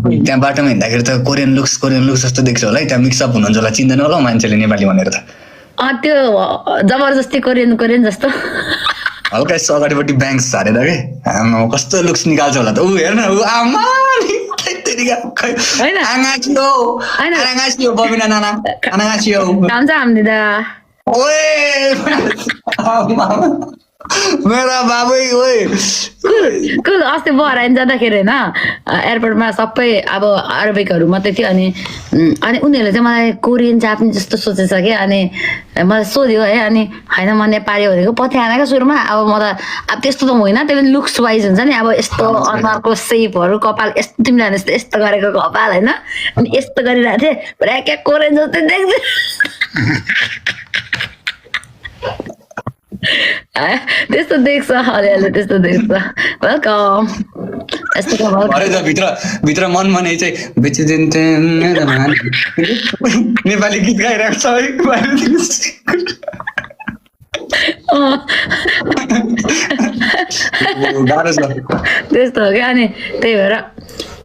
त्यहाँ बाटोमा हिँड्दाखेरि त कोरियन लुक्स जस्तो देख्छ होला है, त्यहाँ मिक्सअप हुनुहुन्छ होला, चिन्दैन होला मान्छेले नेपाली भनेर त। त्यो जबरजस्ती कोरियन जस्तो हल्का यसो अगाडिपट्टि ब्याङ्क्स हारेर के आमा कस्तो लुक्स निकाल्छ होला त। ऊ हेर्न ऊ आमा बबिना नाना हामीले मेरा बाबै कुल अस्ति बहराइन जाँदाखेरि होइन एयरपोर्टमा सबै अब अरबिकहरू मात्रै थियो। अनि उनीहरूले चाहिँ मलाई कोरियन जापानिज जस्तो सोचेछ कि। अनि मलाई सोध्यो है, अनि होइन म नेपाली भनेको पत्याएन क्या सुरुमा। अब म त अब त्यस्तो त होइन, त्यो लुक्स वाइज हुन्छ नि। अब यस्तो अनुहारको सेपहरू, कपाल यस्तो, तिमीले यस्तो गरेको कपाल होइन, अनि यस्तो गरिरहेको थिएँ पुरा क्या कोरियन जस्तै देख्दै। त्यस्तो देख्छ अलिअलि, त्यस्तो देख्छ। वेलकम। भित्र मन चाहिँ नेपाली गीत गाइरहेको छ त्यस्तो हो क्या। अनि त्यही भएर